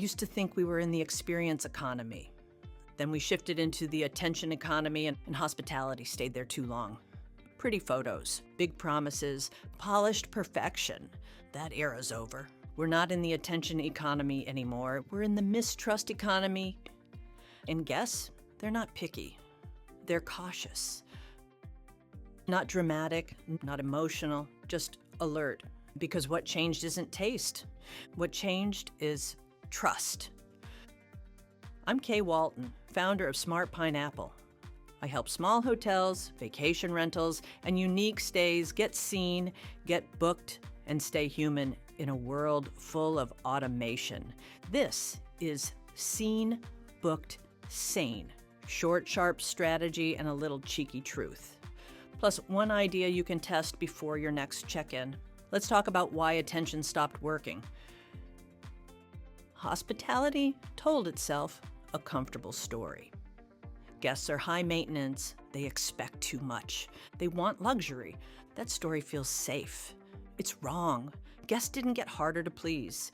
used to think we were in the experience economy. Then we shifted into the attention economy, and hospitality stayed there too long. Pretty photos, big promises, polished perfection. That era's over. We're not in the attention economy anymore. We're in the mistrust economy. And guess, they're not picky. They're cautious. Not dramatic, not emotional, just alert. Because what changed isn't taste. What changed is trust. I'm Kay Walten, founder of Smart Pineapple. I help small hotels, vacation rentals, and unique stays get seen, get booked, and stay human in a world full of automation. This is Seen, Booked, Sane. Short, sharp strategy and a little cheeky truth. Plus, one idea you can test before your next check-in. Let's talk about why attention stopped working. Hospitality told itself a comfortable story. Guests are high maintenance. They expect too much. They want luxury. That story feels safe. It's wrong. Guests didn't get harder to please.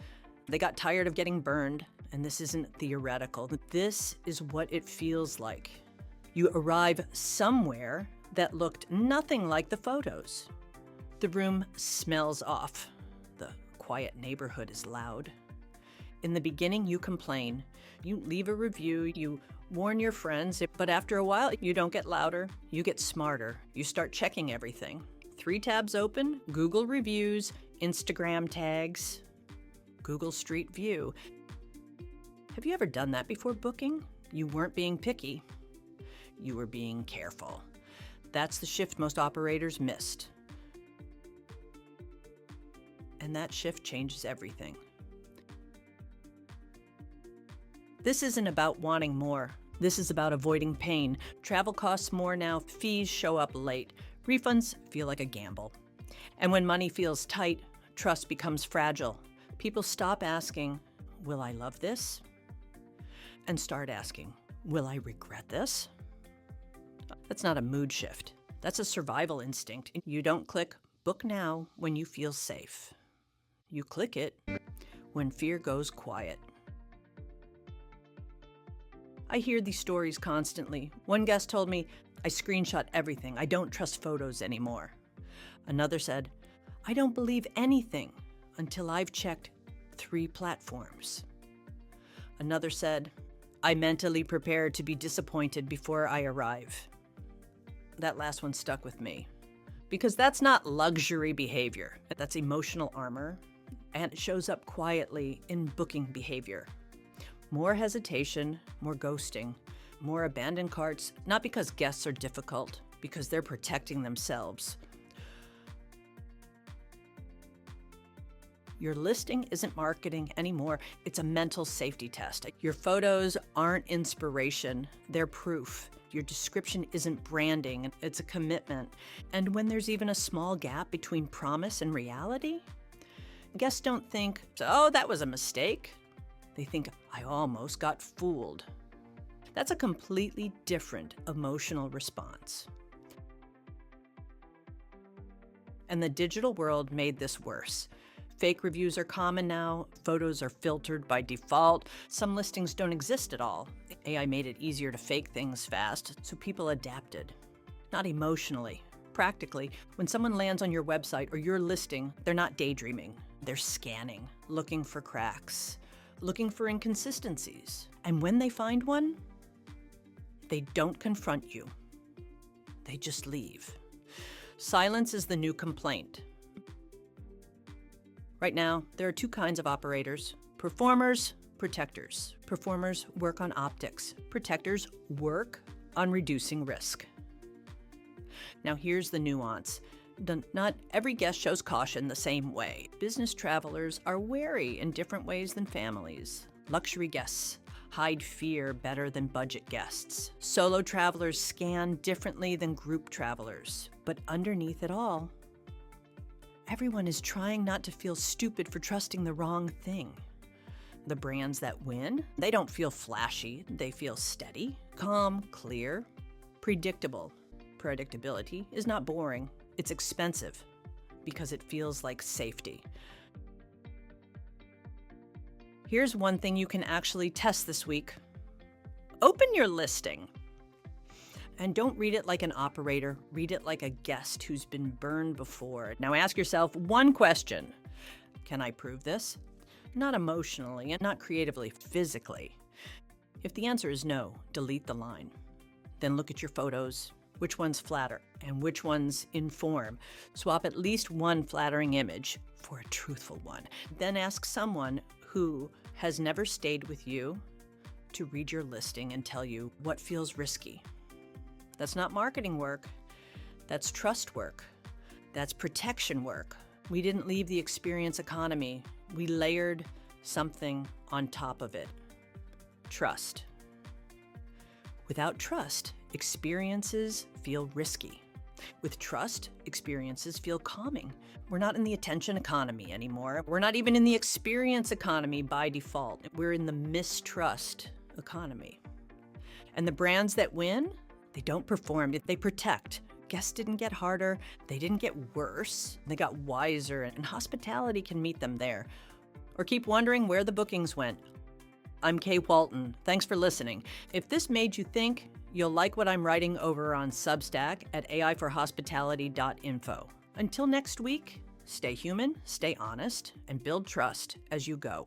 They got tired of getting burned, and this isn't theoretical. This is what it feels like. You arrive somewhere that looked nothing like the photos. The room smells off. The quiet neighborhood is loud. In the beginning, you complain. You leave a review, you warn your friends, but after a while, you don't get louder, you get smarter. You start checking everything. 3 tabs open: Google reviews, Instagram tags, Google Street View. Have you ever done that before booking? You weren't being picky. You were being careful. That's the shift most operators missed. And that shift changes everything. This isn't about wanting more. This is about avoiding pain. Travel costs more now. Fees show up late. Refunds feel like a gamble. And when money feels tight, trust becomes fragile. People stop asking, will I love this? And start asking, will I regret this? That's not a mood shift. That's a survival instinct. You don't click book now when you feel safe. You click it when fear goes quiet. I hear these stories constantly. One guest told me, I screenshot everything. I don't trust photos anymore. Another said, I don't believe anything until I've checked 3 platforms. Another said, I mentally prepare to be disappointed before I arrive. That last one stuck with me because that's not luxury behavior. That's emotional armor, and it shows up quietly in booking behavior. More hesitation, more ghosting, more abandoned carts, not because guests are difficult, because they're protecting themselves. Your listing isn't marketing anymore. It's a mental safety test. Your photos aren't inspiration, they're proof. Your description isn't branding, it's a commitment. And when there's even a small gap between promise and reality, guests don't think, oh, that was a mistake. They think, I almost got fooled. That's a completely different emotional response. And the digital world made this worse. Fake reviews are common now. Photos are filtered by default. Some listings don't exist at all. AI made it easier to fake things fast, so people adapted. Not emotionally, practically. When someone lands on your website or your listing, they're not daydreaming. They're scanning, looking for cracks, looking for inconsistencies. And when they find one, they don't confront you. They just leave. Silence is the new complaint. Right now, there are 2 kinds of operators: performers, protectors. Performers work on optics. Protectors work on reducing risk. Now here's the nuance. Not every guest shows caution the same way. Business travelers are wary in different ways than families. Luxury guests hide fear better than budget guests. Solo travelers scan differently than group travelers. But underneath it all, everyone is trying not to feel stupid for trusting the wrong thing. The brands that win, they don't feel flashy. They feel steady, calm, clear, predictable. Predictability is not boring. It's expensive because it feels like safety. Here's one thing you can actually test this week. Open your listing. And don't read it like an operator. Read it like a guest who's been burned before. Now ask yourself one question. Can I prove this? Not emotionally and not creatively, physically. If the answer is no, delete the line. Then look at your photos. Which ones flatter and which ones inform? Swap at least one flattering image for a truthful one. Then ask someone who has never stayed with you to read your listing and tell you what feels risky. That's not marketing work. That's trust work. That's protection work. We didn't leave the experience economy. We layered something on top of it. Trust. Without trust, experiences feel risky. With trust, experiences feel calming. We're not in the attention economy anymore. We're not even in the experience economy by default. We're in the mistrust economy. And the brands that win, they don't perform, they protect. Guests didn't get harder, they didn't get worse, they got wiser, and hospitality can meet them there. Or keep wondering where the bookings went. I'm Kay Walten. Thanks for listening. If this made you think, you'll like what I'm writing over on Substack at aiforhospitality.info. Until next week, stay human, stay honest, and build trust as you go.